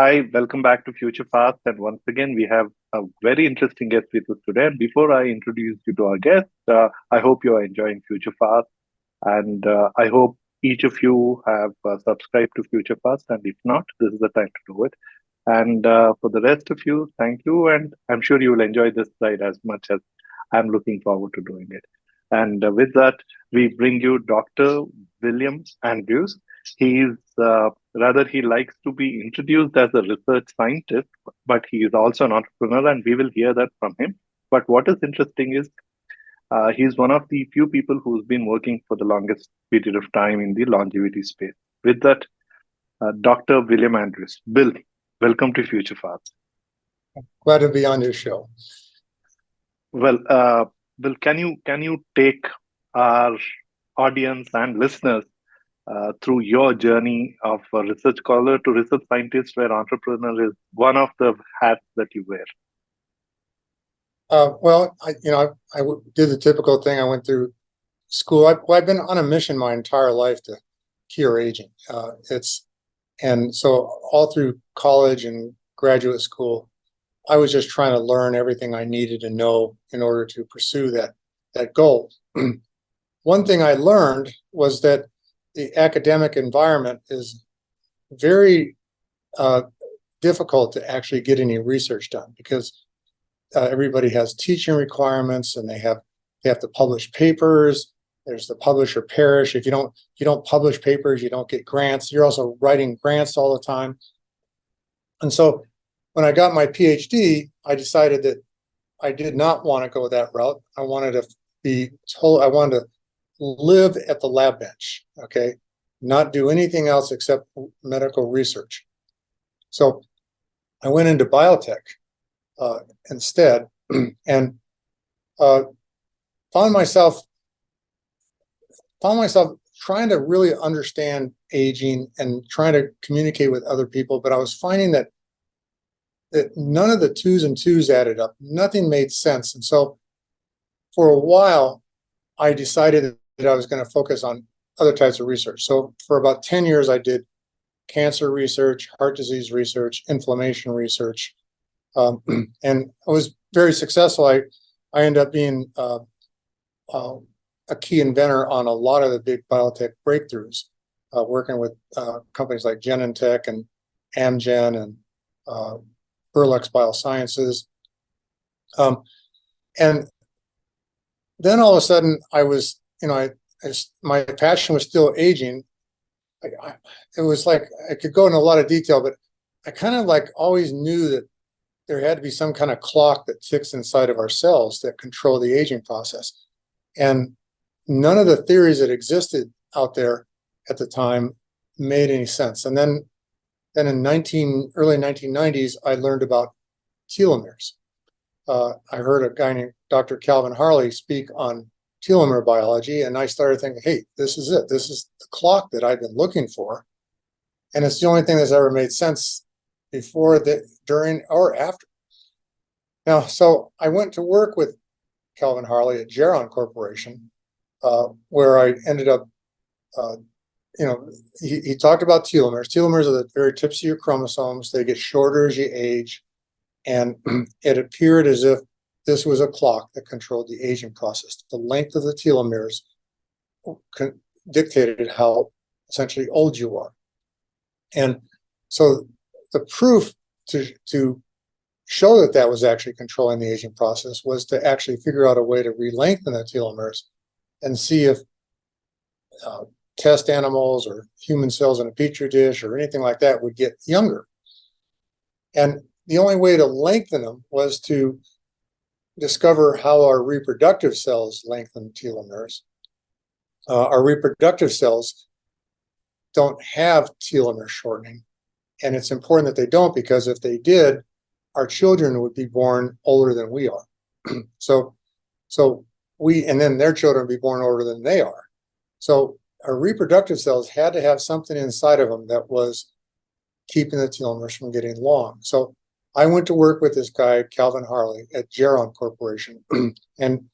Hi, welcome back to Future Fast. And once again, we have a very interesting guest with us today. And before I introduce you to our guest, I hope you are enjoying Future Fast. And I hope each of you have subscribed to Future Fast. And if not, this is the time to do it. And for the rest of you, thank you. And I'm sure you will enjoy this ride as much as I'm looking forward to doing it. And with that, we bring you Dr. William Andrews. He's rather he likes to be introduced as a research scientist, but he is also an entrepreneur, and we will hear that from him. But what is interesting is he's one of the few people who's been working for the longest period of time in the longevity space. With that, Dr. William Andrews. Bill, welcome to Future Fast. Glad to be on your show. Well, Bill, can you take our audience and listeners through your journey of a research scholar to research scientist, where entrepreneur is one of the hats that you wear? Well, I did the typical thing. I went through school. I've been on a mission my entire life to cure aging. And so all through college and graduate school, I was just trying to learn everything I needed to know in order to pursue that goal. One thing I learned was that the academic environment is very difficult to actually get any research done because everybody has teaching requirements and they have to publish papers. There's the publish or perish. If you don't publish papers, you don't get grants. You're also writing grants all the time. And so when I got my PhD, I decided that I did not want to go that route. I wanted to live at the lab bench, okay? Not do anything else except medical research. So I went into biotech instead and found myself trying to really understand aging and trying to communicate with other people, but I was finding that none of the twos and twos added up. Nothing made sense. And so for a while, I decided that I was going to focus on other types of research. So for about 10 years, I did cancer research, heart disease research, inflammation research, and I was very successful. I ended up being a key inventor on a lot of the big biotech breakthroughs, working with companies like Genentech and Amgen and Burlex Biosciences. And then all of a sudden I was, my passion was still aging. It was like, I could go into a lot of detail, but I kind of like always knew that there had to be some kind of clock that ticks inside of our cells that control the aging process. And none of the theories that existed out there at the time made any sense. And then in early 1990s, I learned about telomeres. I heard a guy named Dr. Calvin Harley speak on telomere biology, and I started thinking, hey, this is it. This is the clock that I've been looking for. And it's the only thing that's ever made sense before, during, or after. Now, so I went to work with Calvin Harley at Geron Corporation, where I ended up, he talked about telomeres. Telomeres are the very tips of your chromosomes. They get shorter as you age. And it appeared as if this was a clock that controlled the aging process. The length of the telomeres dictated how essentially old you are. And so the proof to show that was actually controlling the aging process was to actually figure out a way to re-lengthen the telomeres and see if test animals or human cells in a petri dish or anything like that would get younger. And the only way to lengthen them was to discover how our reproductive cells lengthen telomeres. Our reproductive cells don't have telomere shortening. And it's important that they don't, because if they did, our children would be born older than we are. So and then their children would be born older than they are. So our reproductive cells had to have something inside of them that was keeping the telomeres from getting long. So I went to work with this guy, Calvin Harley, at Geron Corporation. And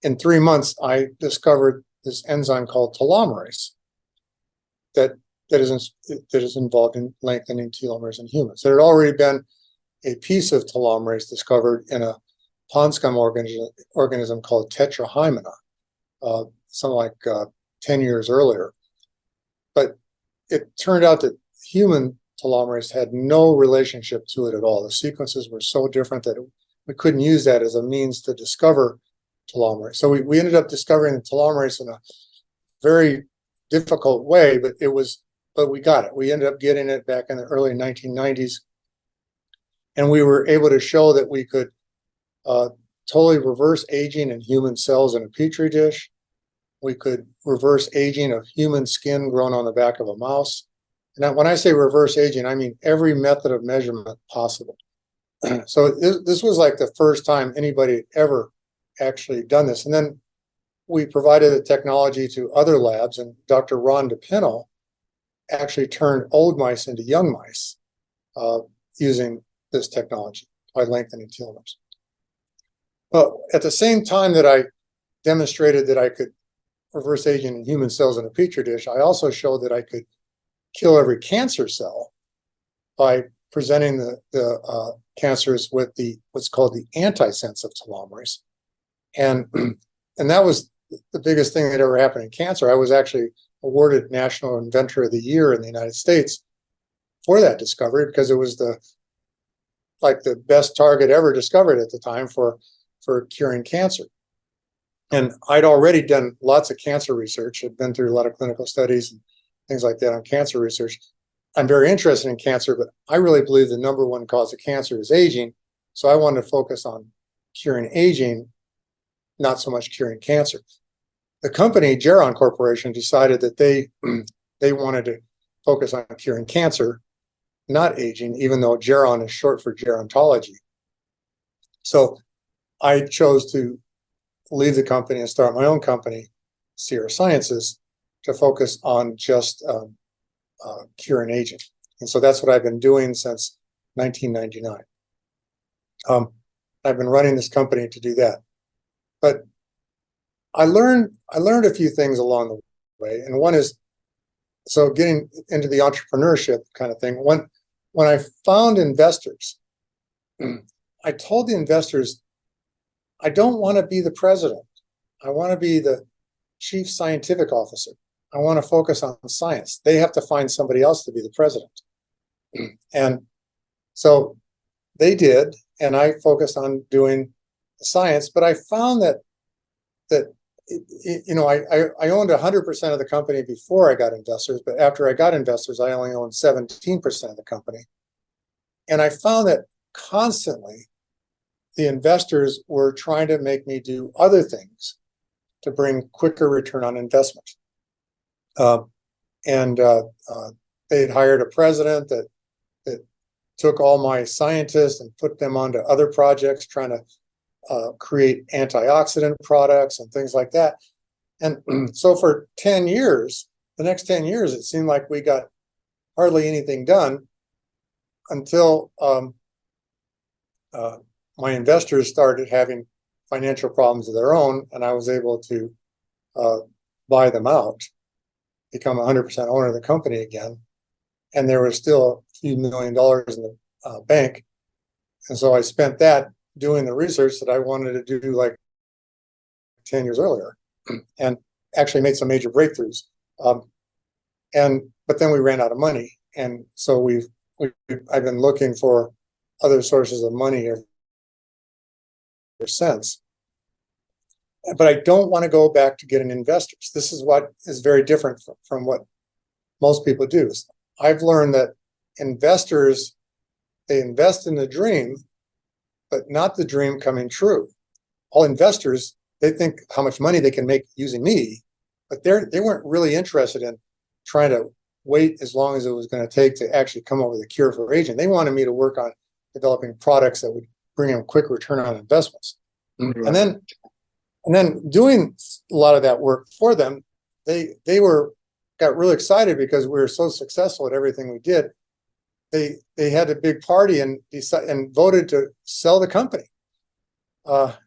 in 3 months, I discovered this enzyme called telomerase that that is involved in lengthening telomeres in humans. There had already been a piece of telomerase discovered in a pond scum organism called Tetrahymena, something like 10 years earlier. But it turned out that human telomerase had no relationship to it at all. The sequences were so different that we couldn't use that as a means to discover telomerase. So we ended up discovering the telomerase in a very difficult way, but we got it. We ended up getting it back in the early 1990s. And we were able to show that we could totally reverse aging in human cells in a petri dish. We could reverse aging of human skin grown on the back of a mouse. And when I say reverse aging, I mean every method of measurement possible. So this was like the first time anybody had ever actually done this. And then we provided the technology to other labs, and Dr. Ron DePino actually turned old mice into young mice using this technology by lengthening telomeres. But at the same time that I demonstrated that I could reverse aging in human cells in a petri dish, I also showed that I could kill every cancer cell by presenting the cancers with what's called the antisense of telomerase. And that was the biggest thing that ever happened in cancer. I was actually awarded National Inventor of the Year in the United States for that discovery, because it was the best target ever discovered at the time for curing cancer. And I'd already done lots of cancer research. I'd been through a lot of clinical studies and things like that on cancer research. I'm very interested in cancer, but I really believe the number one cause of cancer is aging. So I wanted to focus on curing aging, not so much curing cancer. The company, Geron Corporation, decided that they wanted to focus on curing cancer, not aging, even though Geron is short for gerontology. So I chose to leave the company and start my own company, Sierra Sciences, to focus on just curing aging. And so that's what I've been doing since 1999. I've been running this company to do that. But I learned a few things along the way. And one is, so getting into the entrepreneurship kind of thing, when I found investors, I told the investors, I don't want to be the president. I want to be the chief scientific officer. I want to focus on science. They have to find somebody else to be the president. And so they did, and I focused on doing the science. But I found that I owned 100% of the company before I got investors, but after I got investors, I only owned 17% of the company. And I found that constantly the investors were trying to make me do other things to bring quicker return on investment. They'd hired a president that took all my scientists and put them onto other projects, trying to create antioxidant products and things like that. And so for 10 years, the next 10 years, it seemed like we got hardly anything done until my investors started having financial problems of their own, and I was able to buy them out, become 100% owner of the company again. And there was still a few $1 million in the bank. And so I spent that doing the research that I wanted to do like 10 years earlier, and actually made some major breakthroughs. But then we ran out of money. And so I've been looking for other sources of money ever since. But I don't want to go back to getting investors. This is what is very different from what most people do. I've learned that investors, they invest in the dream, but not the dream coming true. All investors, they think how much money they can make using me, but they weren't really interested in trying to wait as long as it was going to take to actually come up with a cure for aging. They wanted me to work on developing products that would bring them quick return on investments. Mm-hmm. And then doing a lot of that work for them, they got really excited because we were so successful at everything we did. They had a big party and voted to sell the company. That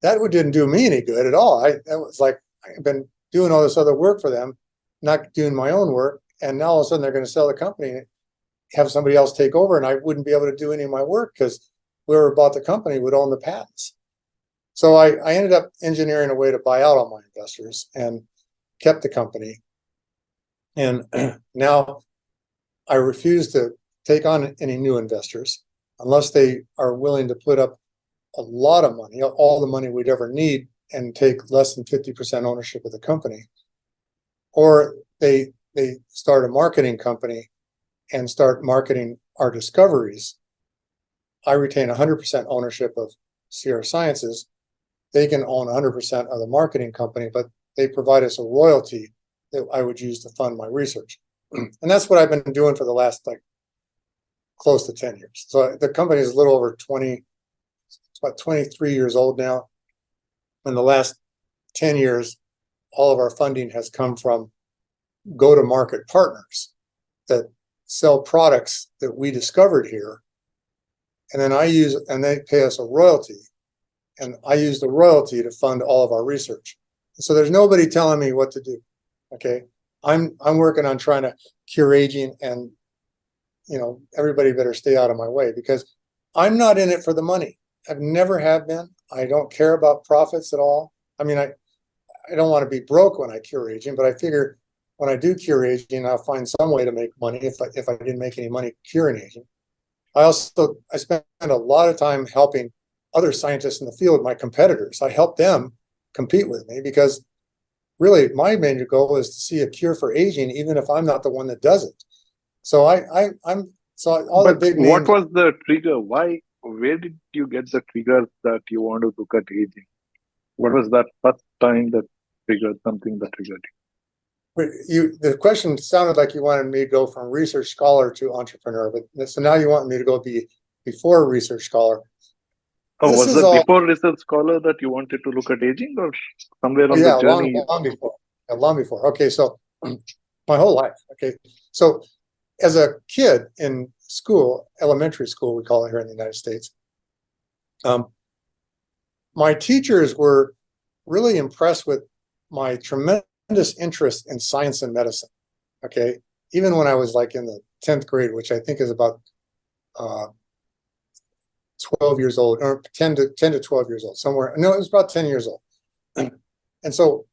didn't do me any good at all. That was like, I've been doing all this other work for them, not doing my own work. And now all of a sudden they're going to sell the company, have somebody else take over, and I wouldn't be able to do any of my work because whoever bought the company would own the patents. So I ended up engineering a way to buy out all my investors and kept the company. And now I refuse to take on any new investors unless they are willing to put up a lot of money, all the money we'd ever need, and take less than 50% ownership of the company. Or they start a marketing company and start marketing our discoveries. I retain 100% ownership of Sierra Sciences. They can own 100% of the marketing company, but they provide us a royalty that I would use to fund my research. And that's what I've been doing for the last close to 10 years. So the company is a little over 20, it's about 23 years old now. In the last 10 years, all of our funding has come from go-to-market partners that sell products that we discovered here. And then they pay us a royalty. And I use the royalty to fund all of our research. So there's nobody telling me what to do. Okay. I'm working on trying to cure aging, and everybody better stay out of my way because I'm not in it for the money. I've never have been. I don't care about profits at all. I mean, I don't want to be broke when I cure aging, but I figure when I do cure aging, I'll find some way to make money if I didn't make any money curing aging. I spend a lot of time helping other scientists in the field, my competitors. I help them compete with me because really my main goal is to see a cure for aging, even if I'm not the one that does it. So all the big names. What was the trigger? Where did you get the trigger that you want to look at aging? What was that first time that triggered something that triggered you? The question sounded like you wanted me to go from research scholar to entrepreneur, but so now you want me to go before research scholar. Oh, was it before research scholar that you wanted to look at aging, or somewhere on the journey? Long before. Yeah, long before. Okay, so my whole life. Okay, so as a kid in school, elementary school, we call it here in the United States, my teachers were really impressed with my tremendous interest in science and medicine. Okay, even when I was in the 10th grade, which I think is about 12 years old, or 10 to 12 years old, somewhere. No, it was about 10 years old. And so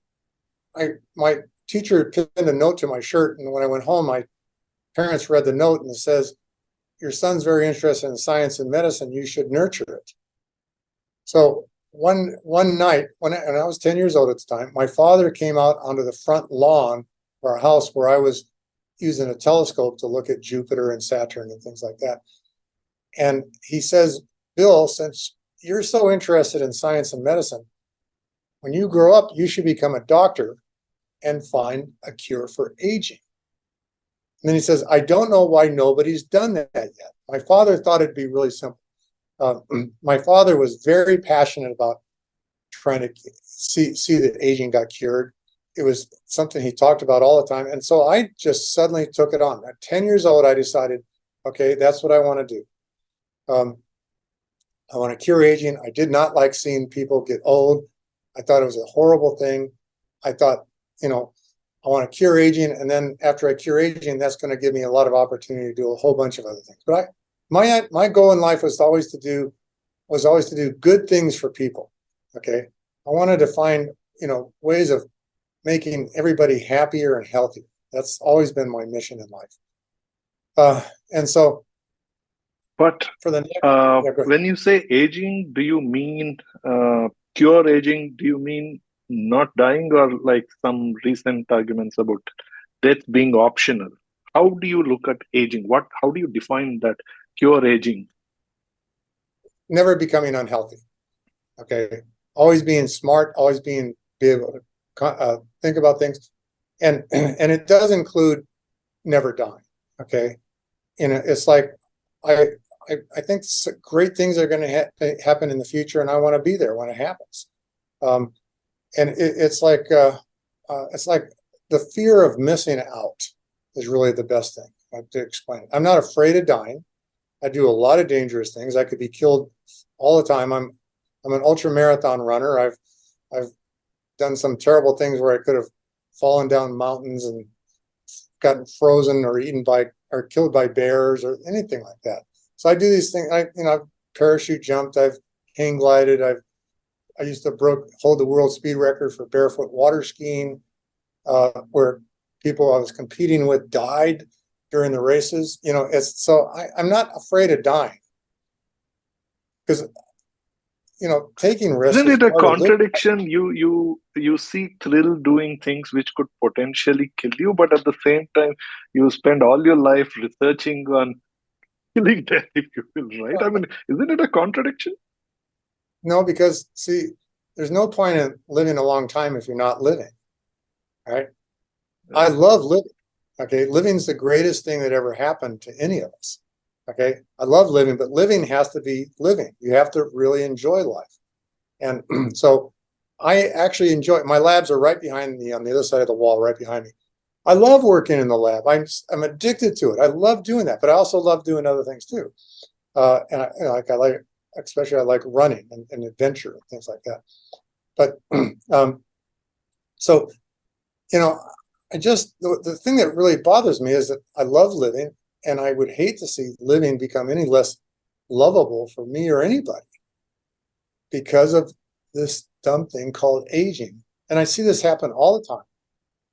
my teacher pinned a note to my shirt, and when I went home, my parents read the note, and it says, "Your son's very interested in science and medicine. You should nurture it." So one night, and I was 10 years old at the time, my father came out onto the front lawn of our house where I was using a telescope to look at Jupiter and Saturn and things like that. And he says, "Bill, since you're so interested in science and medicine, when you grow up, you should become a doctor and find a cure for aging." And then he says, "I don't know why nobody's done that yet." My father thought it'd be really simple. My father was very passionate about trying to see that aging got cured. It was something he talked about all the time. And so I just suddenly took it on. At 10 years old, I decided, okay, that's what I want to do. I want to cure aging. I did not like seeing people get old. I thought it was a horrible thing. I thought, I want to cure aging, and then after I cure aging, that's going to give me a lot of opportunity to do a whole bunch of other things. But my goal in life was always to do good things for people. Okay, I wanted to find ways of making everybody happier and healthier. That's always been my mission in life. And so, but for the next, when you say aging, do you mean cure aging? Do you mean not dying, or like some recent arguments about death being optional? How do you look at aging? How do you define that cure aging? Never becoming unhealthy. Okay, always being smart, always be able to think about things, and it does include never dying. Okay, it's like I think great things are going to happen in the future, and I want to be there when it happens. And it's like the fear of missing out is really the best thing. I have to explain it. I'm not afraid of dying. I do a lot of dangerous things. I could be killed all the time. I'm an ultra marathon runner. I've done some terrible things where I could have fallen down mountains and gotten frozen or eaten by or killed by bears or anything like that. So I do these things. I've parachute jumped. I've hang glided. I used to hold the world speed record for barefoot water skiing, where people I was competing with died during the races. I'm not afraid of dying because taking risks Isn't is it a part of living. contradiction? You see thrill doing things which could potentially kill you, but at the same time, you spend all your life researching on killing death, if you will, right? I mean, isn't it a contradiction? No, because see, there's no point in living a long time if you're not living, right? I love living. Okay, living's the greatest thing that ever happened to any of us. Okay, I love living, but living has to be living. You have to really enjoy life. And so I actually enjoy, my labs are right behind me on the other side of the wall, right behind me. I love working in the lab. I'm addicted to it. I love doing that, but I also love doing other things too. And especially I like running and adventure and things like that. But so, the thing that really bothers me is that I love living, and I would hate to see living become any less lovable for me or anybody because of this dumb thing called aging. And I see this happen all the time.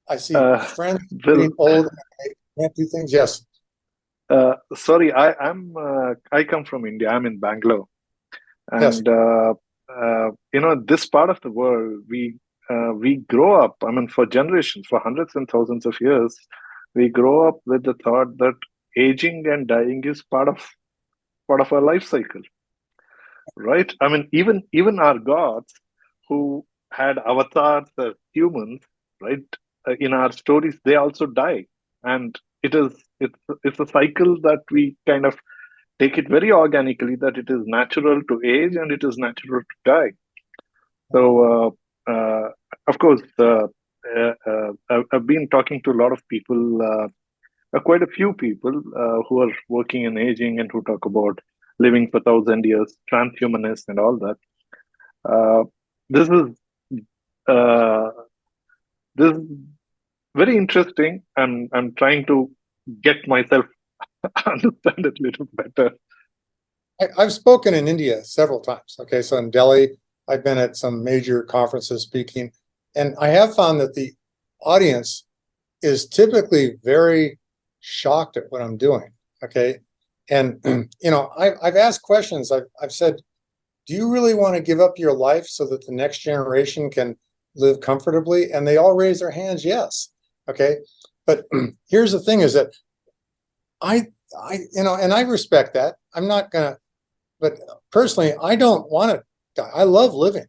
I see friends Well, getting old and they can't do things. Yes. sorry, I come from India. I'm in Bangalore, Yes. and this part of the world, we grow up. I mean, for generations, for hundreds and thousands of years, we grow up with the thought that aging and dying is part of our life cycle, right? I mean, even our gods who had avatars as humans, right? In our stories, they also die, and it's a cycle that we kind of take it very organically, that it is natural to age and it is natural to die. So, of course, I've been talking to a lot of people, quite a few people who are working in aging and who talk about living for 1,000 years, transhumanists, and all that. Uh, this is uh, this is very interesting. I'm trying to get myself understand it a little better. I've spoken in India several times. Okay. So in Delhi, I've been at some major conferences speaking, and I have found that the audience is typically very shocked at what I'm doing. Okay. And, I've asked questions. I've said, do you really want to give up your life so that the next generation can live comfortably? And they all raise their hands, yes. Okay. But here's the thing is that and I respect that. I'm not going to, but personally, I don't want to die. I love living.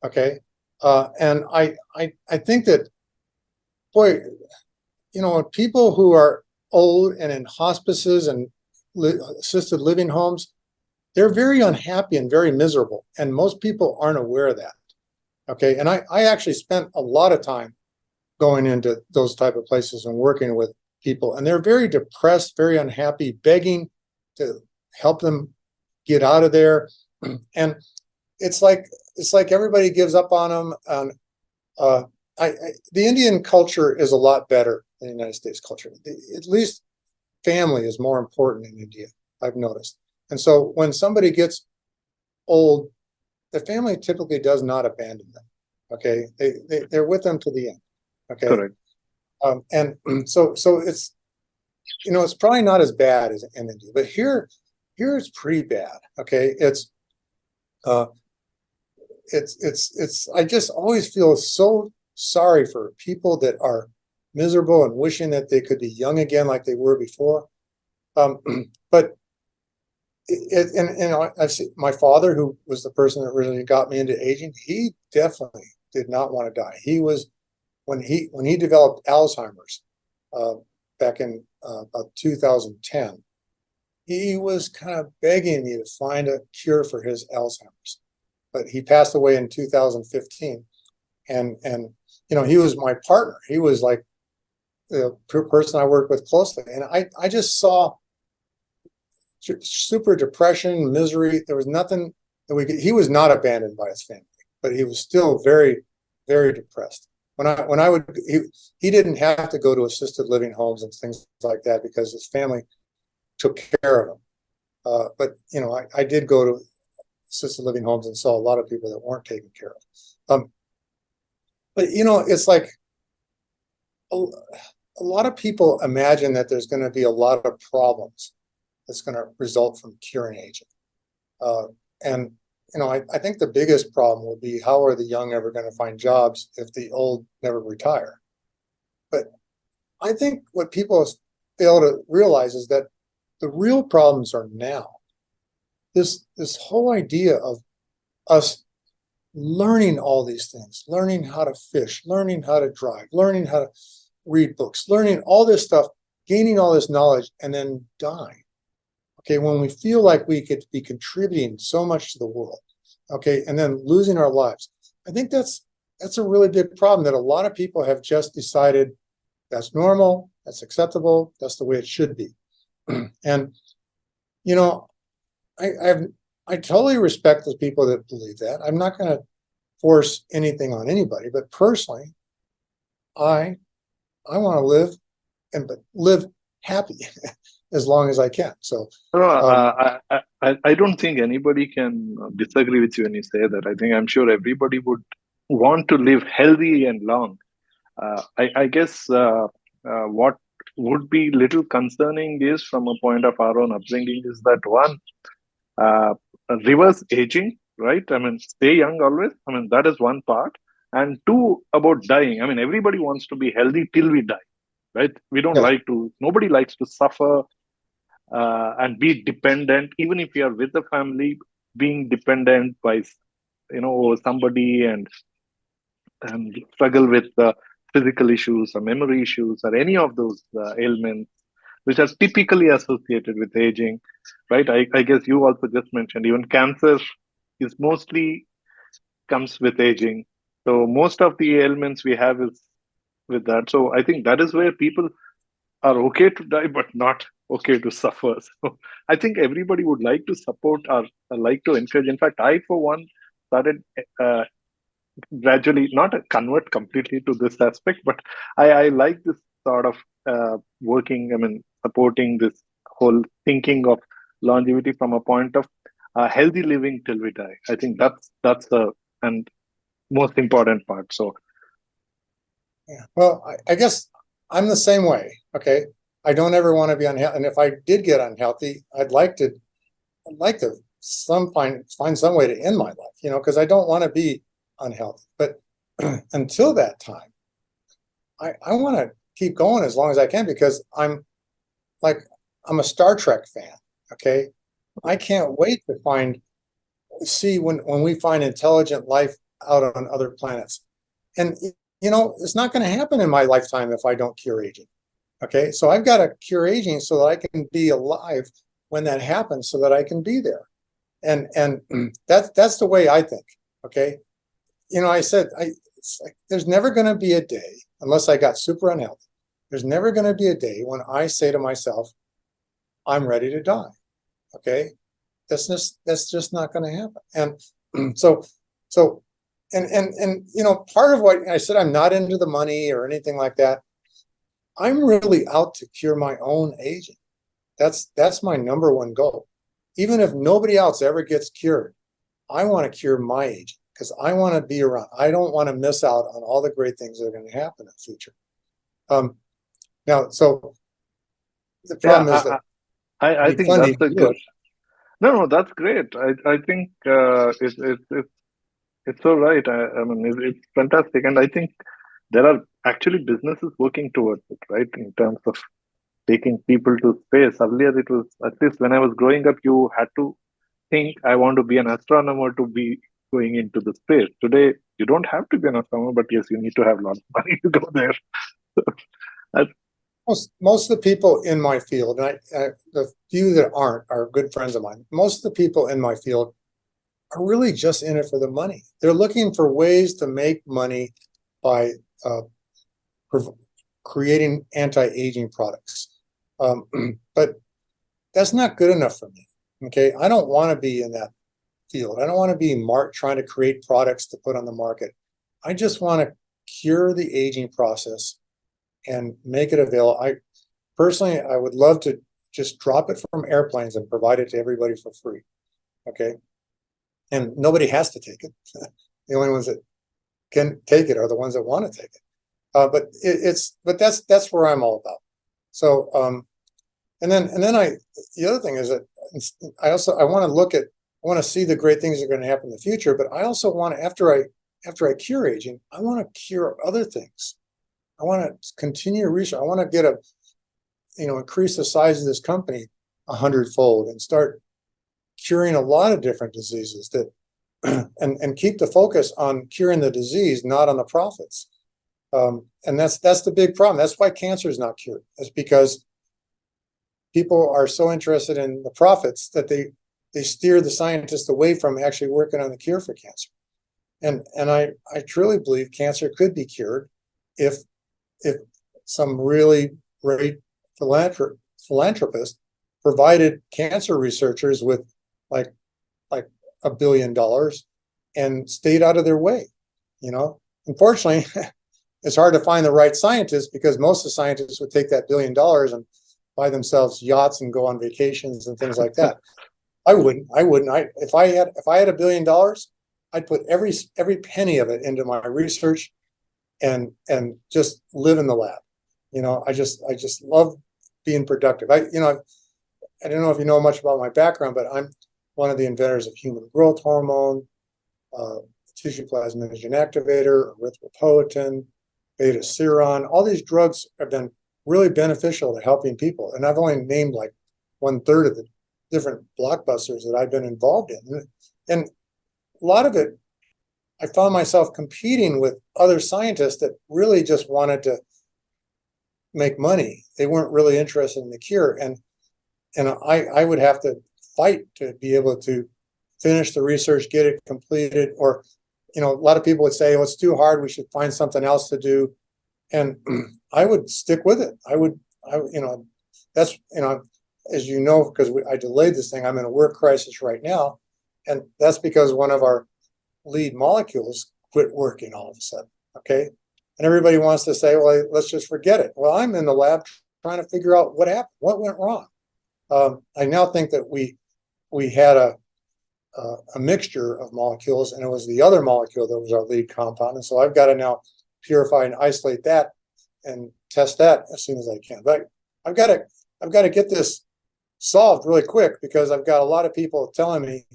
Okay. And I think that, boy, people who are old and in hospices and assisted living homes, they're very unhappy and very miserable. And most people aren't aware of that. Okay. And I actually spent a lot of time going into those type of places and working with people. And they're very depressed, very unhappy, begging to help them get out of there. And it's like everybody gives up on them. And the Indian culture is a lot better than the United States culture. At least family is more important in India, I've noticed. And so when somebody gets old, the family typically does not abandon them. Okay, they're with them to the end. Okay, Correct. And so it's it's probably not as bad as in India, but here it's pretty bad. Okay, it's I just always feel so sorry for people that are miserable and wishing that they could be young again like they were before. But I see my father, who was the person that really got me into aging, he definitely did not want to die. He was when he developed Alzheimer's back in about 2010. He was kind of begging me to find a cure for his Alzheimer's, but he passed away in 2015. And he was my partner. He was like the person I worked with closely, and I just saw super depression, misery. There was nothing that he was not abandoned by his family, but he was still very, very depressed. when I would, he didn't have to go to assisted living homes and things like that because his family took care of him. But you know, I did go to assisted living homes and saw a lot of people that weren't taken care of. But you know, it's like a lot of people imagine that there's going to be a lot of problems that's going to result from curing aging. And you know, I think the biggest problem will be how are the young ever going to find jobs if the old never retire? But I think what people fail to realize is that the real problems are now. This whole idea of us learning all these things, learning how to fish, learning how to drive, learning how to read books, learning all this stuff, gaining all this knowledge, and then dying. Okay, when we feel like we could be contributing so much to the world, okay, and then losing our lives. I think that's a really big problem that a lot of people have just decided that's normal, that's acceptable, that's the way it should be. And you know, I totally respect those people that believe that. I'm not going to force anything on anybody, but personally, I want to live and live happy as long as I can. So I don't think anybody can disagree with you when you say that. I think I'm sure everybody would want to live healthy and long. I guess what would be little concerning is from a point of our own upbringing is that one, reverse aging, right? I mean, stay young always. I mean, that is one part. And two, about dying. I mean, everybody wants to be healthy till we die, right? We don't yeah, like to, nobody likes to suffer and be dependent, even if you are with the family, being dependent by, you know, somebody and struggle with physical issues or memory issues or any of those ailments which are typically associated with aging, right? I guess you also just mentioned even cancer is mostly comes with aging. So most of the ailments we have is with that. So I think that is where people are okay to die, but not okay to suffer. So I think everybody would like to support or like to encourage. In fact, I, for one, started gradually not convert completely to this aspect, but I like this sort of working, I mean, supporting this whole thinking of longevity from a point of healthy living till we die. I think that's the and most important part. So yeah. Well, I guess I'm the same way. Okay, I don't ever want to be unhealthy, and if I did get unhealthy, I'd like to find some way to end my life. You know, because I don't want to be unhealthy. But until that time, I want to keep going as long as I can because I'm a Star Trek fan. Okay, I can't wait to see when we find intelligent life out on other planets. And you know, it's not going to happen in my lifetime if I don't cure aging. Okay, so I've got to cure aging so that I can be alive when that happens, so that I can be there. And that's the way I think. Okay, you know, it's like there's never going to be a day unless I got super unhealthy. There's never going to be a day when I say to myself, I'm ready to die. Okay, that's just not going to happen. And so and you know, part of what I said, I'm not into the money or anything like that. I'm really out to cure my own aging. That's my number one goal. Even if nobody else ever gets cured, I want to cure my aging because I want to be around. I don't want to miss out on all the great things that are going to happen in the future. Now, so the yeah, problem is that I it'd be think fun to that's a do good. it. No, that's great. I think it's so right. I mean, it's fantastic, and I think there are actually businesses working towards it, right? In terms of taking people to space. Earlier, it was at least when I was growing up, you had to think, I want to be an astronomer to be going into the space. Today, you don't have to be an astronomer, but yes, you need to have lots of money to go there. That's, Most of the people in my field, and the few that aren't are good friends of mine. Most of the people in my field are really just in it for the money. They're looking for ways to make money by creating anti-aging products. But that's not good enough for me. Okay, I don't want to be in that field. I don't want to be trying to create products to put on the market. I just want to cure the aging process and make it available. I would love to just drop it from airplanes and provide it to everybody for free. Okay. And nobody has to take it. The only ones that can take it are the ones that want to take it. But that's where I'm all about. So, and then the other thing is that I want to see the great things that are going to happen in the future, but I also want to, after I cure aging, I want to cure other things. I want to continue research. I want to get increase the size of this company 100-fold and start curing a lot of different diseases that, and keep the focus on curing the disease, not on the profits. And that's the big problem. That's why cancer is not cured. It's because people are so interested in the profits that they steer the scientists away from actually working on the cure for cancer. And I truly believe cancer could be cured if some really great philanthropist provided cancer researchers with like $1 billion and stayed out of their way. Unfortunately, it's hard to find the right scientists because most of the scientists would take that $1 billion and buy themselves yachts and go on vacations and things like that. I wouldn't. If I had $1 billion, I'd put every penny of it into my research and just live in the lab. I just love being productive. I don't know if you know much about my background, but I'm one of the inventors of human growth hormone, tissue plasminogen activator, erythropoietin, beta seron. All these drugs have been really beneficial to helping people. And I've only named like 1/3 of the different blockbusters that I've been involved in. And a lot of it, I found myself competing with other scientists that really just wanted to make money. They weren't really interested in the cure. And I would have to fight to be able to finish the research, get it completed, or a lot of people would say, "Oh, it's too hard. We should find something else to do." And I would stick with it. That's, as you know, because I delayed this thing, I'm in a work crisis right now. And that's because one of our lead molecules quit working all of a sudden. Okay. And everybody wants to say, well, let's just forget it. Well, I'm in the lab trying to figure out what happened, what went wrong. I now think that we had a mixture of molecules, and it was the other molecule that was our lead compound. And so I've got to now purify and isolate that and test that as soon as I can. But I've got to get this solved really quick because I've got a lot of people telling me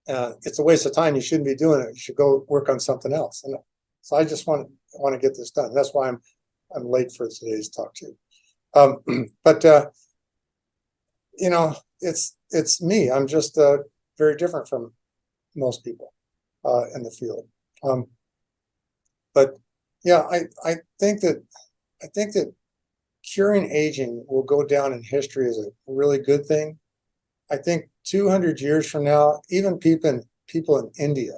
it's a waste of time. You shouldn't be doing it. You should go work on something else. And so I just want to get this done. That's why I'm late for today's talk too. But it's me. I'm just very different from most people in the field. But yeah, I think that curing aging will go down in history as a really good thing. I think 200 years from now, even people in India,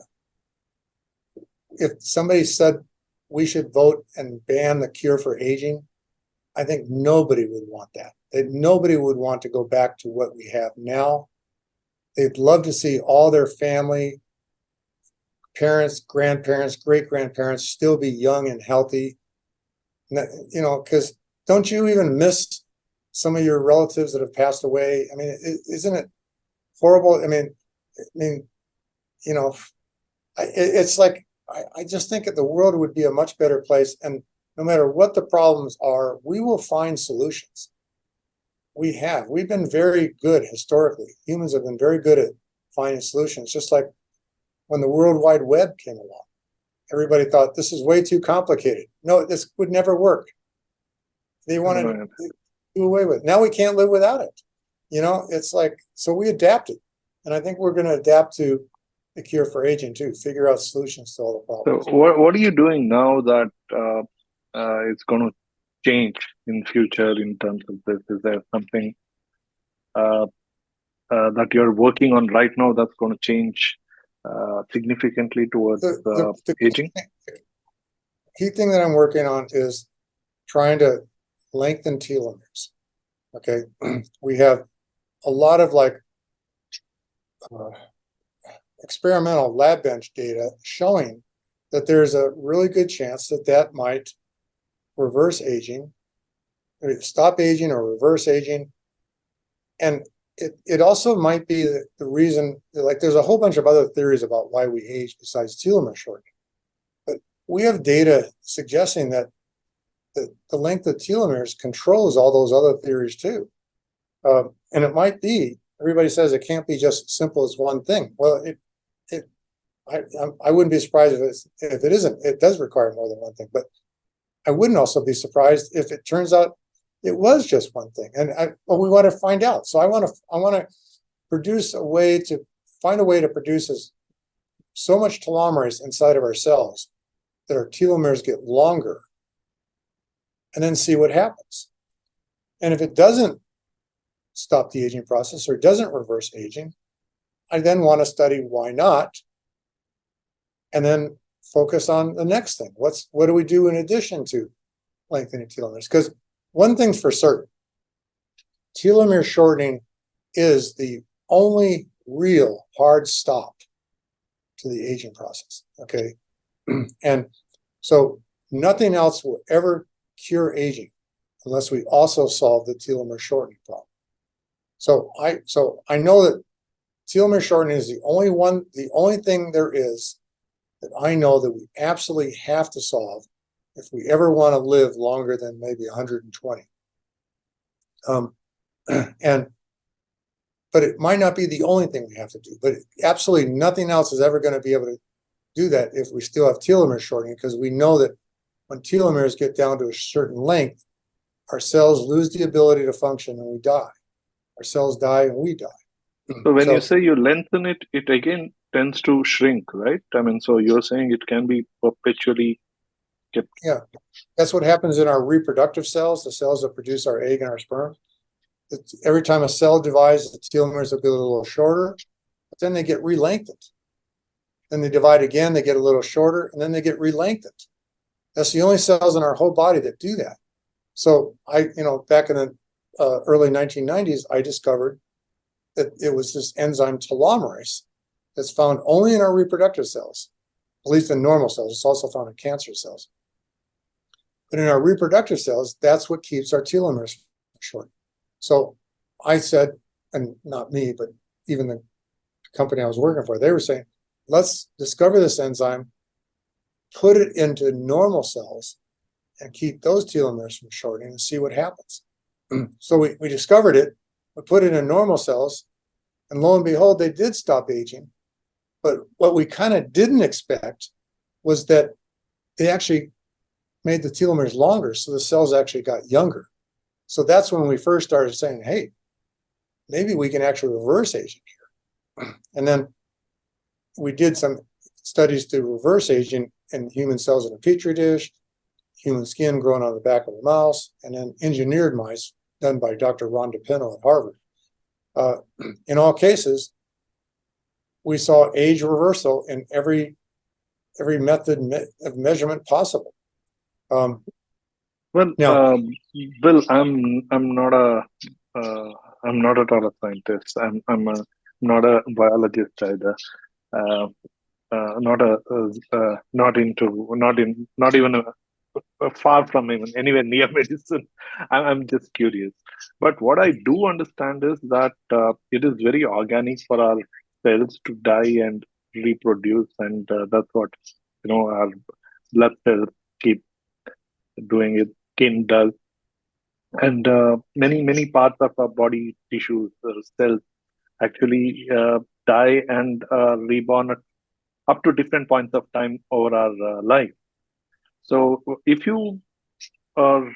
if somebody said we should vote and ban the cure for aging, I think nobody would want that. Nobody would want to go back to what we have now. They'd love to see all their family, parents, grandparents, great-grandparents still be young and healthy. Because don't you even miss some of your relatives that have passed away? I mean, isn't it horrible? I mean, it's like, I just think that the world would be a much better place. And no matter what the problems are, we will find solutions. We've been very good historically. Humans have been very good at finding solutions, just like when the World Wide Web came along. Everybody thought this is way too complicated. No, this would never work. They wanted to do away with it. Now we can't live without it. It's like, so we adapted. And I think we're going to adapt to the cure for aging too, figure out solutions to all the problems. So what are you doing now that it's going to change in future in terms of this? Is there something that you're working on right now that's going to change significantly towards aging? Key thing that I'm working on is trying to lengthen telomeres. Okay, we have a lot of experimental lab bench data showing that there's a really good chance that that might reverse aging, stop aging or reverse aging. And it also might be the reason, like there's a whole bunch of other theories about why we age besides telomere shortening. But we have data suggesting that the length of telomeres controls all those other theories too. And it might be, everybody says it can't be just as simple as one thing. Well, I wouldn't be surprised if it isn't. It does require more than one thing, but I wouldn't also be surprised if it turns out it was just one thing. And we want to find out. So I want to produce a way to find a way to produce so much telomerase inside of our cells that our telomeres get longer, and then see what happens. And if it doesn't stop the aging process or doesn't reverse aging, I then want to study why not, and then focus on the next thing. What do we do in addition to lengthening telomeres? Because one thing's for certain, telomere shortening is the only real hard stop to the aging process, okay? And so nothing else will ever cure aging unless we also solve the telomere shortening problem. So I know that telomere shortening is the only thing there is that I know that we absolutely have to solve if we ever want to live longer than maybe 120. But it might not be the only thing we have to do, but absolutely nothing else is ever going to be able to do that if we still have telomere shortening, because we know that when telomeres get down to a certain length, our cells lose the ability to function and we die. Our cells die and we die. So when you say you lengthen it, it again tends to shrink, right? I mean, so you're saying it can be perpetually kept. Yeah, that's what happens in our reproductive cells, the cells that produce our egg and our sperm. Every time a cell divides, the telomeres will be a little shorter, but then they get re-lengthened. Then they divide again, they get a little shorter, and then they get re-lengthened. That's the only cells in our whole body that do that. So back in the early 1990s, I discovered that it was this enzyme telomerase that's found only in our reproductive cells, at least in normal cells. It's also found in cancer cells. But in our reproductive cells, that's what keeps our telomeres short. So I said, and not me, but even the company I was working for, they were saying, let's discover this enzyme, put it into normal cells, and keep those telomeres from shortening and see what happens. So we discovered it, we put it in normal cells, and lo and behold, they did stop aging. But what we kind of didn't expect was that they actually made the telomeres longer, so the cells actually got younger. So that's when we first started saying, hey, maybe we can actually reverse aging here. And then we did some studies to reverse aging in human cells in a petri dish, human skin grown on the back of a mouse, and then engineered mice done by Dr. Ron DePino at Harvard. In all cases, we saw age reversal in every method of measurement possible. Well, now, Bill, I'm not at all a scientist. I'm not a biologist either. Not even far from even anywhere near medicine. I'm just curious. But what I do understand is that it is very organic for our cells to die and reproduce, and that's what our blood cells keep doing. It skin does, and many parts of our body tissues, cells actually die and reborn up to different points of time over our life. So if you are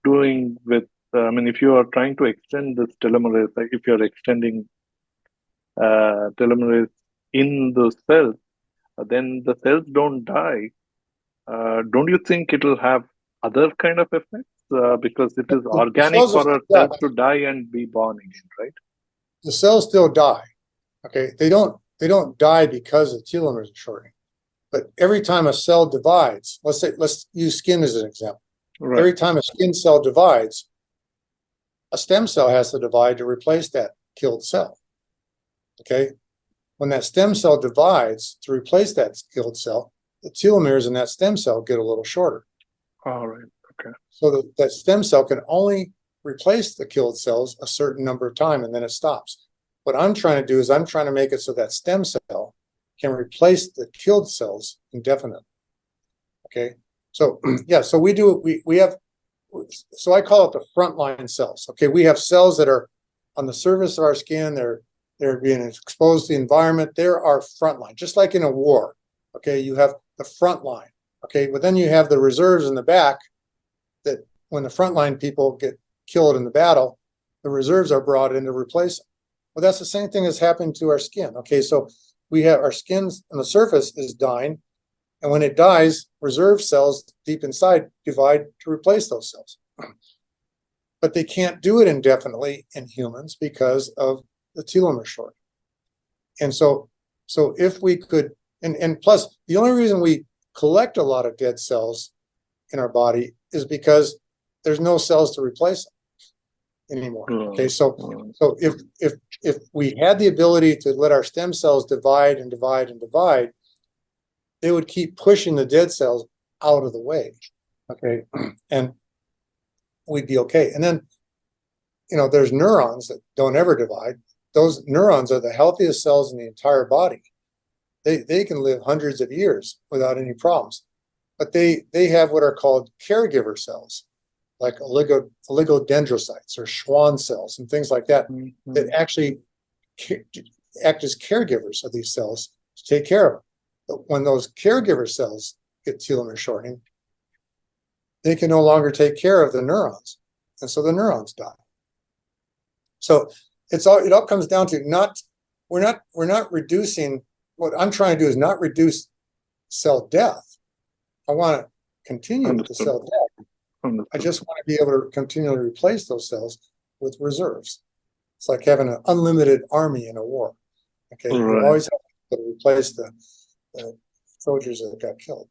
doing with, if you are trying to extend this telomerase, like if you're extending telomerase in those cells, then the cells don't die. Don't you think it'll have other kind of effects? Because it is organic for our cells to die and be born again, right? The cells still die. Okay, they don't die because the telomeres are shortening. But every time a cell divides, let's use skin as an example. Right. Every time a skin cell divides, a stem cell has to divide to replace that killed cell. Okay, when that stem cell divides to replace that killed cell, the telomeres in that stem cell get a little shorter. All right. Okay. So that stem cell can only replace the killed cells a certain number of times, and then it stops. What I'm trying to do is I'm trying to make it so that stem cell can replace the killed cells indefinitely. Okay. So yeah, so we have, so I call it the frontline cells. Okay, we have cells that are on the surface of our skin. They're being exposed to the environment. They're our frontline, just like in a war. Okay, you have the front line. Okay, but then you have the reserves in the back that when the frontline people get killed in the battle, the reserves are brought in to replace them. Well, that's the same thing that's happening to our skin. Okay, so we have our skin on the surface is dying, and when it dies, reserve cells deep inside divide to replace those cells. But they can't do it indefinitely in humans because of the telomere shortening. And so if we could, and plus, the only reason we collect a lot of dead cells in our body is because there's no cells to replace them anymore. Okay, so if we had the ability to let our stem cells divide and divide and divide, they would keep pushing the dead cells out of the way. Okay, and we'd be okay. And then, there's neurons that don't ever divide. Those neurons are the healthiest cells in the entire body. They can live hundreds of years without any problems. But they have what are called caregiver cells, like oligodendrocytes or Schwann cells and things like that, that actually act as caregivers of these cells to take care of them. But when those caregiver cells get telomere shortening, they can no longer take care of the neurons, and so the neurons die. So it all comes down to we're not reducing. What I'm trying to do is not reduce cell death. I want to continue with the cell death. I just want to be able to continually replace those cells with reserves. It's like having an unlimited army in a war. Okay, you always have to replace the soldiers that got killed.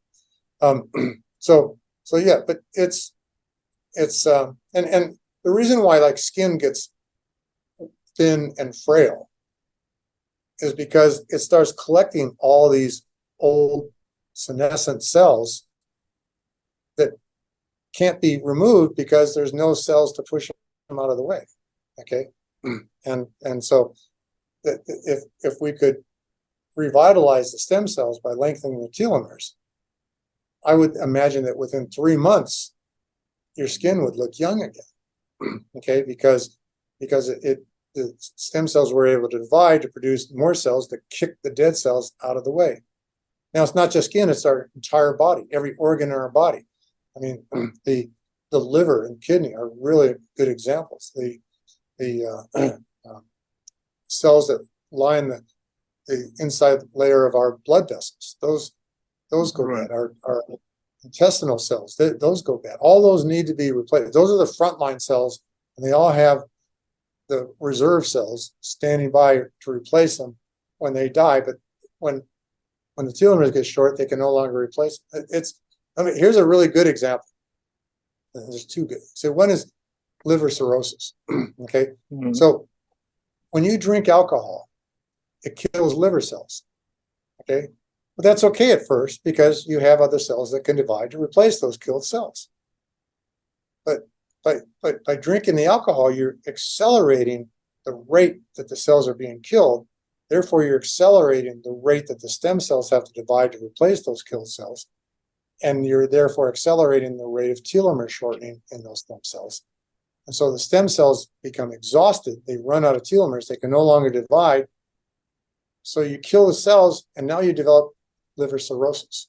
So yeah, but it's and the reason why like skin gets thin and frail is because it starts collecting all these old senescent cells that can't be removed because there's no cells to push them out of the way. Okay, and so if we could revitalize the stem cells by lengthening the telomeres, I would imagine that within 3 months, your skin would look young again. Okay, because the stem cells were able to divide to produce more cells to kick the dead cells out of the way. Now, it's not just skin; it's our entire body, every organ in our body. I mean, the liver and kidney are really good examples. The cells that line the inside layer of our blood vessels, those go bad. Our intestinal cells, those go bad. All those need to be replaced. Those are the frontline cells, and they all have the reserve cells standing by to replace them when they die. But when the telomeres get short, they can no longer replace them. Here's a really good example. There's two good. So one is liver cirrhosis. Okay, so when you drink alcohol, it kills liver cells. Okay, but that's okay at first because you have other cells that can divide to replace those killed cells. But by drinking the alcohol, you're accelerating the rate that the cells are being killed. Therefore, you're accelerating the rate that the stem cells have to divide to replace those killed cells. And you're therefore accelerating the rate of telomere shortening in those stem cells. And so the stem cells become exhausted. They run out of telomeres. They can no longer divide. So you kill the cells, and now you develop liver cirrhosis,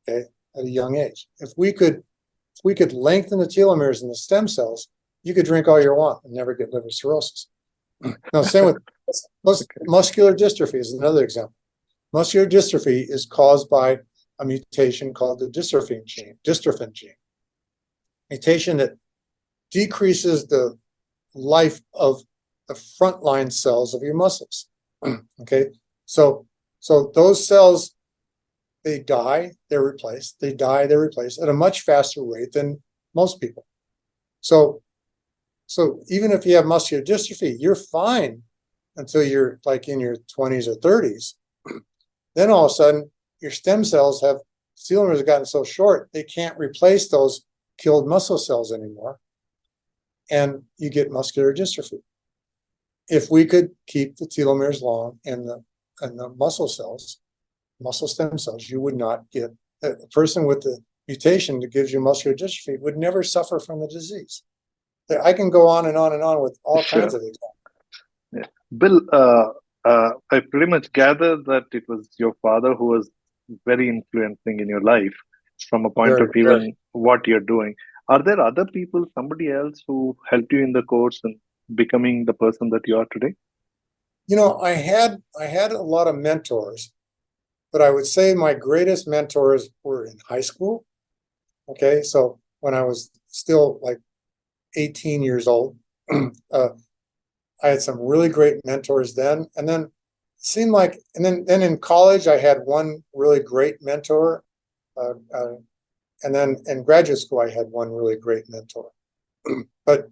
okay, at a young age. If we could lengthen the telomeres in the stem cells, you could drink all you want and never get liver cirrhosis. Now, same with muscular dystrophy is another example. Muscular dystrophy is caused by a mutation called the dystrophin gene. Mutation that decreases the life of the frontline cells of your muscles. Okay, so those cells, they die, they're replaced. They die, they're replaced at a much faster rate than most people. So even if you have muscular dystrophy, you're fine until you're like in your 20s or 30s. Then all of a sudden, your stem cells have telomeres have gotten so short, they can't replace those killed muscle cells anymore. And you get muscular dystrophy. If we could keep the telomeres long and the muscle cells, muscle stem cells, you would not get a person with the mutation that gives you muscular dystrophy would never suffer from the disease. I can go on and on and on with all kinds of examples. Yeah. Bill, I pretty much gather that it was your father who was very influencing in your life from a point of even what you're doing. Are there other people, somebody else who helped you in the course and becoming the person that you are today? I had a lot of mentors, but I would say my greatest mentors were in high school. Okay, so when I was still like 18 years old, I had some really great mentors then. And then it seemed like, and then in college, I had one really great mentor. And then in graduate school, I had one really great mentor. But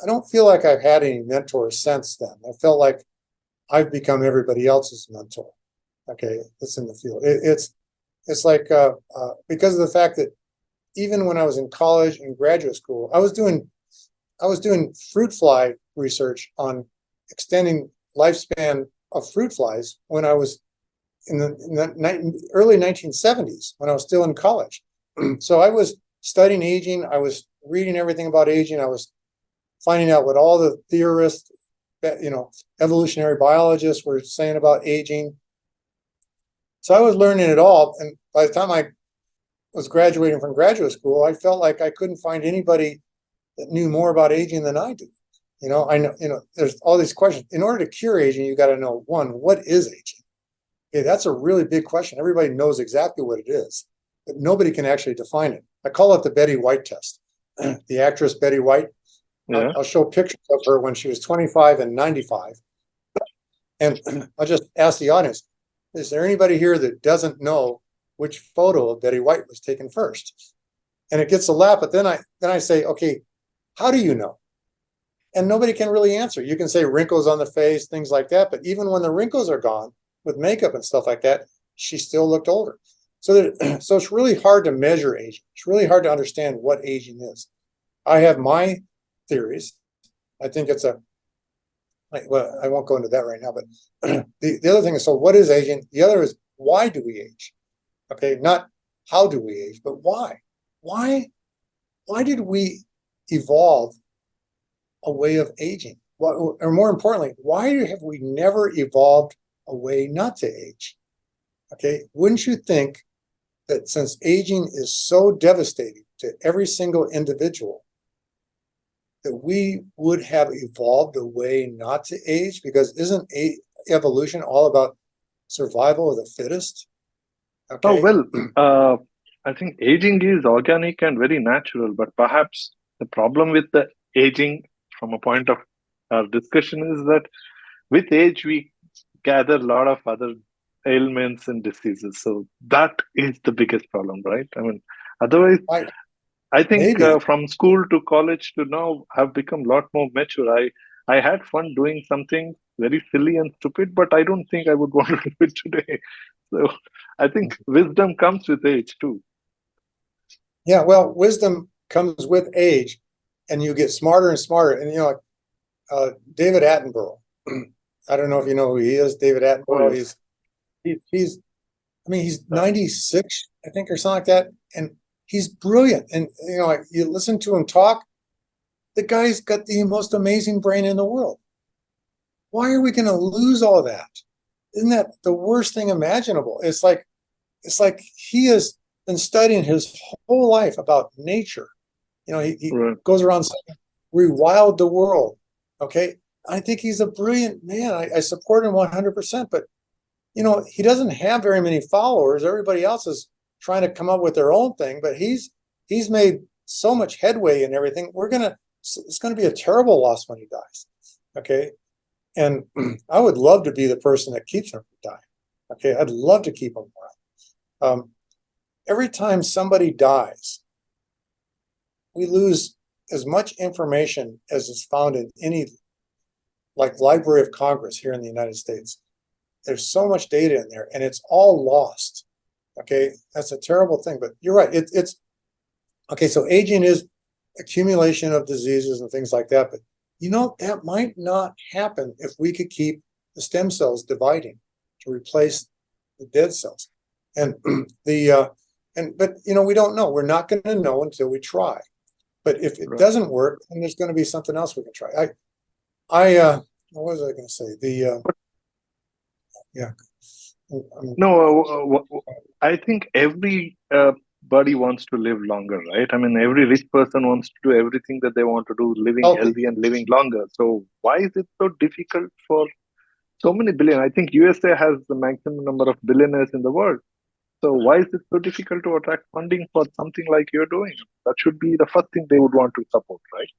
I don't feel like I've had any mentors since then. I felt like I've become everybody else's mentor. Okay, that's in the field. It's like because of the fact that even when I was in college and graduate school, I was doing fruit fly research on extending lifespan of fruit flies when I was in the early 1970s, when I was still in college. So I was studying aging. I was reading everything about aging. I was finding out what all the theorists, evolutionary biologists were saying about aging. So I was learning it all. And by the time I was graduating from graduate school, I felt like I couldn't find anybody that knew more about aging than I do. I know, there's all these questions. In order to cure aging, you got to know, one, what is aging? Okay, that's a really big question. Everybody knows exactly what it is, but nobody can actually define it. I call it the Betty White test. The actress Betty White. Yeah. I'll show pictures of her when she was 25 and 95. And I'll just ask the audience, is there anybody here that doesn't know which photo of Betty White was taken first? And it gets a laugh, but then I say, okay, how do you know? And nobody can really answer. You can say wrinkles on the face, things like that, but even when the wrinkles are gone with makeup and stuff like that, she still looked older. So it's really hard to measure aging. It's really hard to understand what aging is. I have my theories. I think it's well, I won't go into that right now, but the other thing is, so what is aging? The other is, why do we age? Okay, not how do we age, but why? Why did we evolve a way of aging? Or more importantly, why have we never evolved a way not to age? Okay, wouldn't you think that since aging is so devastating to every single individual, that we would have evolved a way not to age? Because isn't evolution all about survival of the fittest? Okay. Oh, well, I think aging is organic and very natural, but perhaps the problem with the aging from a point of our discussion is that with age, we gather a lot of other ailments and diseases. So that is the biggest problem, right? I mean, otherwise, I think from school to college to now, I've become a lot more mature. I had fun doing something very silly and stupid, but I don't think I would want to do it today. So I think wisdom comes with age too. Yeah, well, wisdom comes with age, and you get smarter and smarter. And David Attenborough. I don't know if you know who he is, David Attenborough. Oh, yes. He's 96, I think, or something like that, and he's brilliant. And you listen to him talk, the guy's got the most amazing brain in the world. Why are we going to lose all that? Isn't that the worst thing imaginable? It's like he has been studying his whole life about nature. He goes around saying, rewild the world. Okay, I think he's a brilliant man. I support him 100%. But he doesn't have very many followers. Everybody else is trying to come up with their own thing. But he's made so much headway in everything. It's gonna be a terrible loss when he dies. Okay, and I would love to be the person that keeps him from dying. Okay, I'd love to keep him around. Every time somebody dies, we lose as much information as is found in any Library of Congress here in the United States. There's so much data in there, and it's all lost. Okay, that's a terrible thing, but you're right. It's okay. So aging is accumulation of diseases and things like that, but that might not happen if we could keep the stem cells dividing to replace the dead cells. And but we don't know. We're not going to know until we try. But if it doesn't work, then there's going to be something else we can try. What was I going to say? Yeah. No, I think everybody wants to live longer, right? I mean, every rich person wants to do everything that they want to do, living healthy and living longer. So why is it so difficult for so many billion? I think USA has the maximum number of billionaires in the world. So why is it so difficult to attract funding for something like you're doing? That should be the first thing they would want to support, right?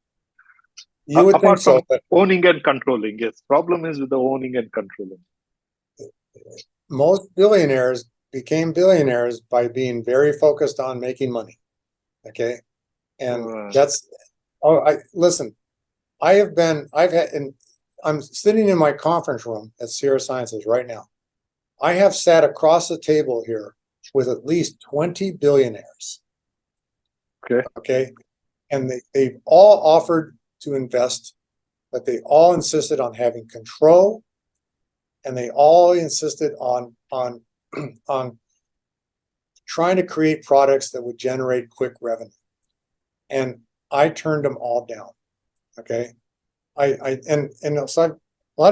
You would think so, but owning and controlling. Yes, problem is with the owning and controlling. Most billionaires became billionaires by being very focused on making money. Okay, and listen. I'm sitting in my conference room at Sierra Sciences right now. I have sat across the table here with at least 20 billionaires. Okay. And they've all offered to invest, but they all insisted on having control, and they all insisted on trying to create products that would generate quick revenue. And I turned them all down. Okay. So a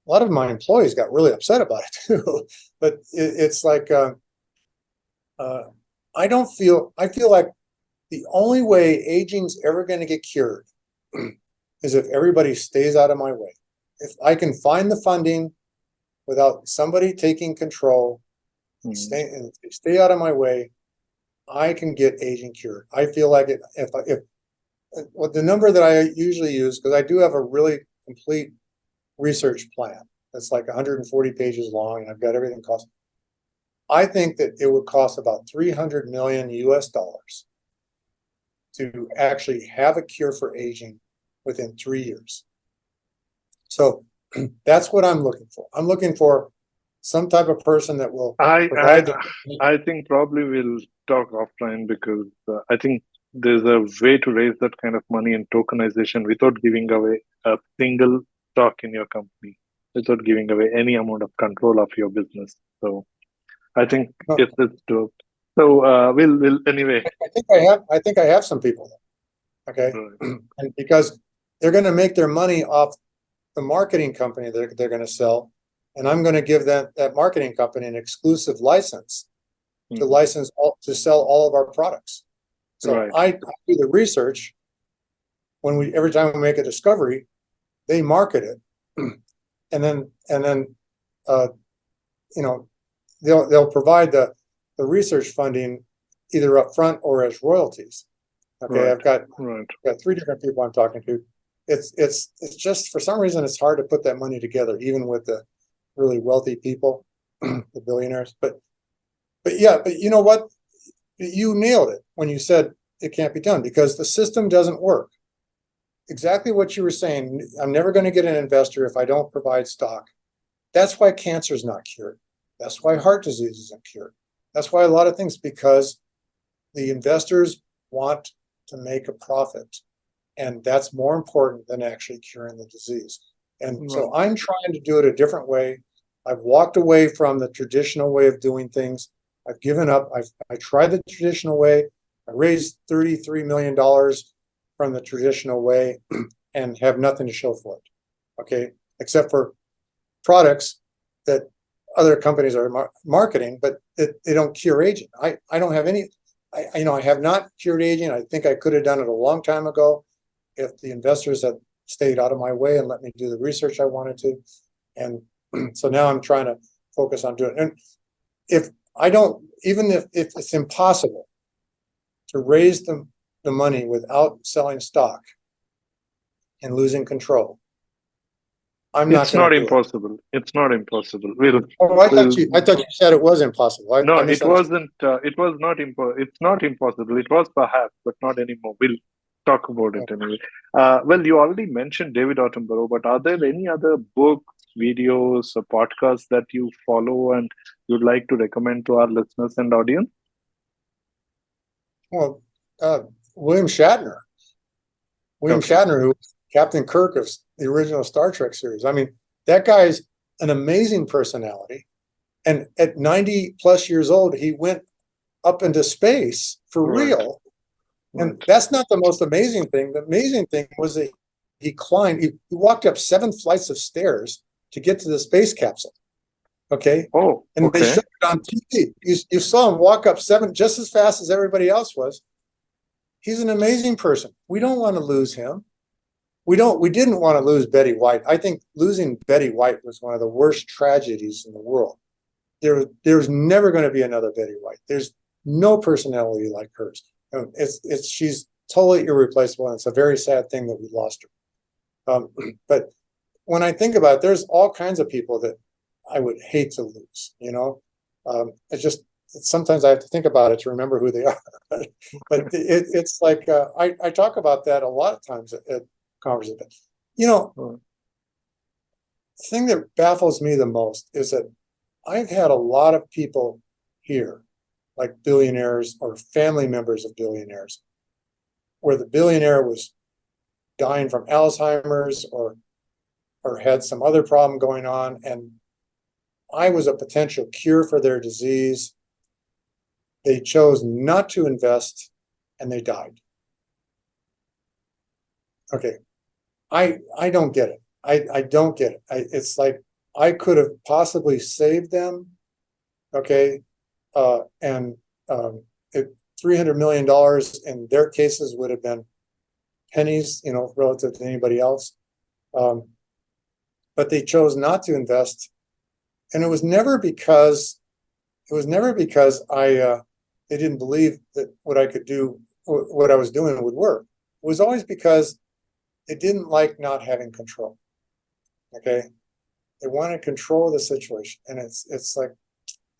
lot of my employees got really upset about it too. But it's like I feel like the only way aging's ever going to get cured is if everybody stays out of my way. If I can find the funding without somebody taking control, stay out of my way, I can get aging cured. I feel like if the number that I usually use, because I do have a really complete research plan that's like 140 pages long, and I've got everything cost. I think that it would cost about 300 million US dollars to actually have a cure for aging within 3 years. So that's what I'm looking for. I'm looking for some type of person that will provide. I think probably we'll talk offline, because I think there's a way to raise that kind of money in tokenization without giving away a single stock in your company, without giving away any amount of control of your business. So I think it's dope. So we'll anyway. I think I have some people. Okay, and because they're going to make their money off the marketing company they're going to sell, and I'm going to give that marketing company an exclusive license to sell all of our products. So I do the research. Every time we make a discovery, they market it, and then they'll provide the research funding either up front or as royalties. Okay, I've got 3 different people I'm talking to. It's just, for some reason, it's hard to put that money together, even with the really wealthy people, the billionaires. But you know what? You nailed it when you said it can't be done, because the system doesn't work. Exactly what you were saying. I'm never going to get an investor if I don't provide stock. That's why cancer is not cured. That's why heart disease isn't cured. That's why a lot of things, because the investors want to make a profit, and that's more important than actually curing the disease. And so I'm trying to do it a different way. I've walked away from the traditional way of doing things. I've given up. I tried the traditional way. I raised $33 million from the traditional way and have nothing to show for it. Okay, except for products that other companies are marketing, but they don't cure aging. I don't have any. I have not cured aging. I think I could have done it a long time ago if the investors had stayed out of my way and let me do the research I wanted to. And so now I'm trying to focus on doing it. And if it's impossible to raise the money without selling stock and losing control, It's not impossible. It's not impossible. I thought you said it was impossible. No, it wasn't. It was not It's not impossible. It was perhaps, but not anymore. We'll talk about it anyway. Well, you already mentioned David Attenborough, but are there any other books, videos, or podcasts that you follow and you'd like to recommend to our listeners and audience? Well, William Shatner. William Okay. Shatner, who was Captain Kirk of the original Star Trek series. I mean, that guy's an amazing personality. And at 90 plus years old, he went up into space for Right. real. And Right. that's not the most amazing thing. The amazing thing was that he walked up 7 flights of stairs to get to the space capsule. Okay. Oh, And they okay. showed it on TV. You saw him walk up 7 just as fast as everybody else was. He's an amazing person. We don't want to lose him. We didn't want to lose Betty White. I think losing Betty White was one of the worst tragedies in the world. There's never going to be another Betty White. There's no personality like hers. She's totally irreplaceable, and it's a very sad thing that we lost her. But when I think about it, there's all kinds of people that I would hate to lose. Sometimes I have to think about it to remember who they are. But it's like I talk about that a lot of times at conversations. The thing that baffles me the most is that I've had a lot of people here, like billionaires or family members of billionaires, where the billionaire was dying from Alzheimer's or had some other problem going on, and I was a potential cure for their disease. They chose not to invest, and they died. Okay, I don't get it. I don't get it. It's like I could have possibly saved them. Okay, and $300 million in their cases would have been pennies, relative to anybody else. But they chose not to invest, and it was never because they didn't believe that what I could do, what I was doing would work. It was always because they didn't like not having control. Okay, they wanted control of the situation, and it's like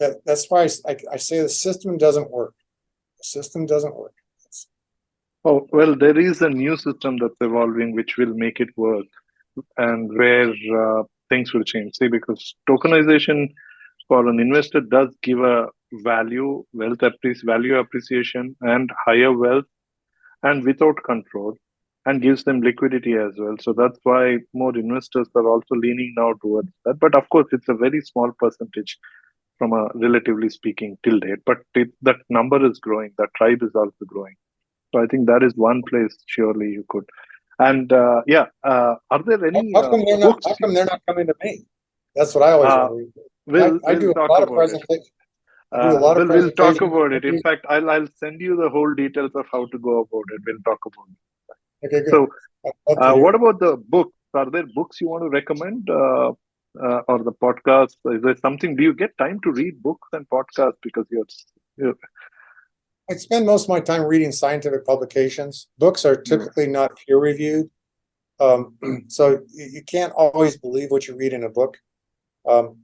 that. That's why I say the system doesn't work. The system doesn't work. Oh, well, there is a new system that's evolving which will make it work, and where things will change. See, because tokenization for an investor does give a value appreciation, and higher wealth, and without control, and gives them liquidity as well. So that's why more investors are also leaning now towards that. But of course, it's a very small percentage from a relatively speaking till date. But that number is growing. That tribe is also growing. So I think that is one place surely you could. And are there any How come they're not? books? How come they're not coming to me? That's what I always Uh, wonder. I we'll do a talk lot of about it. presentations. I do a lot of We'll talk presentations. about it. In fact, I'll send you the whole details of how to go about it. We'll talk about it. Okay, good. So, I'd love to hear what it. about the books? Are there books you want to recommend, or the podcast? Is there something? Do you get time to read books and podcasts because you're I spend most of my time reading scientific publications. Books are typically not peer reviewed, so you can't always believe what you read in a book. But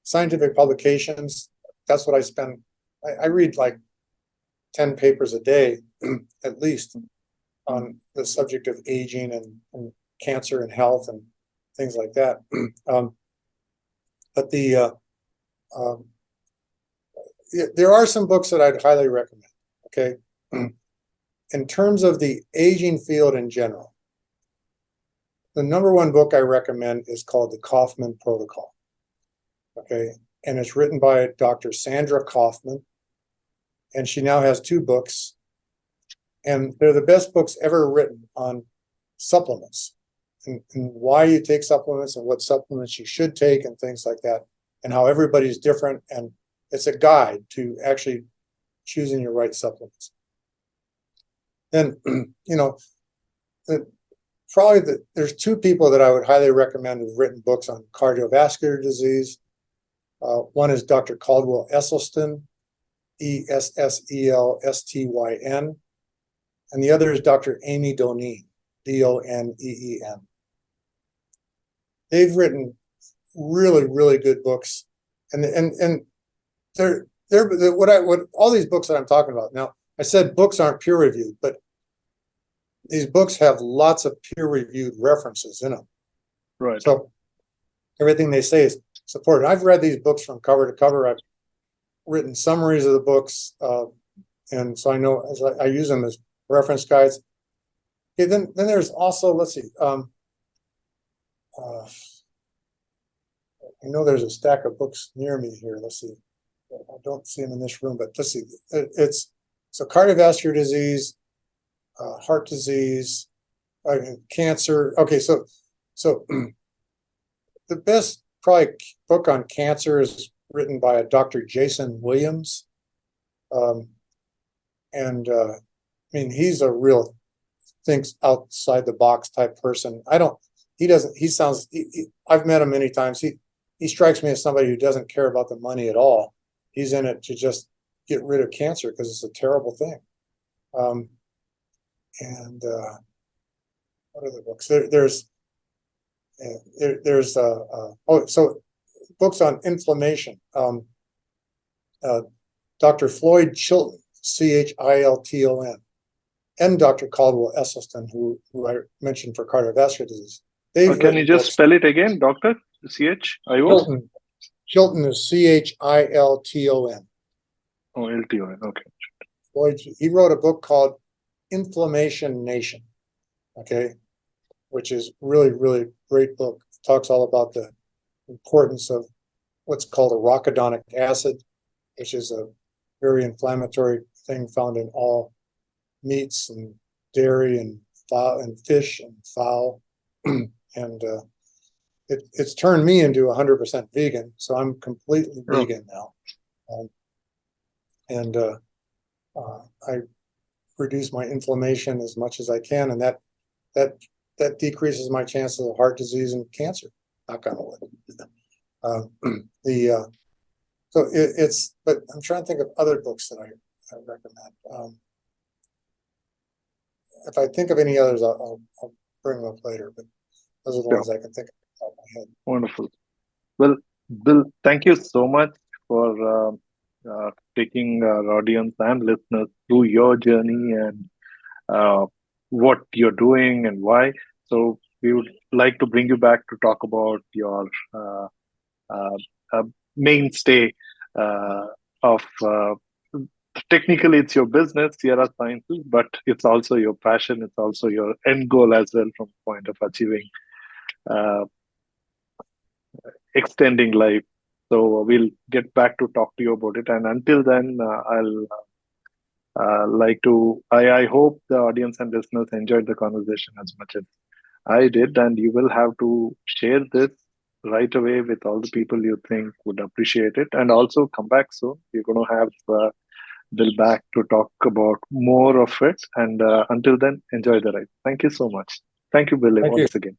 scientific publications, that's what I spend. I read like 10 papers a day, at least, on the subject of aging and cancer and health and things like that. But there are some books that I'd highly recommend. Okay, in terms of the aging field in general, the number one book I recommend is called The Kaufman Protocol. Okay, and it's written by Dr. Sandra Kaufman, and she now has 2 books, and they're the best books ever written on supplements and why you take supplements and what supplements you should take and things like that, and how everybody's different, and it's a guide to actually choosing your right supplements. Then, there's 2 people that I would highly recommend who've written books on cardiovascular disease. One is Dr. Caldwell Esselstyn, Esselsstyn, and the other is Dr. Amy Doneen, Doneen. They've written really, really good books, and they're what all these books that I'm talking about. Now, I said books aren't peer reviewed, but these books have lots of peer reviewed references in them. right. So everything they say is support it. I've read these books from cover to cover. I've written summaries of the books, and so I know as I use them as reference guides. Okay, then there's also, let's see, I know there's a stack of books near me here. Let's see. I don't see them in this room, but let's see. It's so cardiovascular disease, heart disease, cancer. Okay, so the best probably book on cancer is written by a Dr. Jason Williams, and I mean he's a real thinks outside the box type person. I've met him many times. He strikes me as somebody who doesn't care about the money at all. He's in it to just get rid of cancer because it's a terrible thing. And what other books? So books on inflammation. Dr. Floyd Chilton, Chilton, and Dr. Caldwell Esselstyn, who I mentioned for cardiovascular disease. Can you just spell it again, Doctor? Chilton. Chilton is Chilton. Oh, LTON. Okay. Floyd, he wrote a book called Inflammation Nation. Okay, which is really, really great book. It talks all about the importance of what's called arachidonic acid, which is a very inflammatory thing found in all meats and dairy and fish and fowl. And it's turned me into 100% vegan, so I'm completely vegan now. I reduce my inflammation as much as I can, and that decreases my chances of heart disease and cancer. Knock on wood. But I'm trying to think of other books that I recommend. If I think of any others, I'll bring them up later. But those are the ones I can think of off the top of my head. Wonderful. Well, Bill, thank you so much for taking our audience and listeners through your journey and what you're doing and why. So we would like to bring you back to talk about your mainstay of technically it's your business, Sierra Sciences, but it's also your passion. It's also your end goal as well from the point of achieving extending life. So we'll get back to talk to you about it. And until then, I hope the audience and listeners enjoyed the conversation as much as I did. And you will have to share this right away with all the people you think would appreciate it. And also come back soon. We're going to have Bill back to talk about more of it. And until then, enjoy the ride. Thank you so much. Thank you, Bill, once again.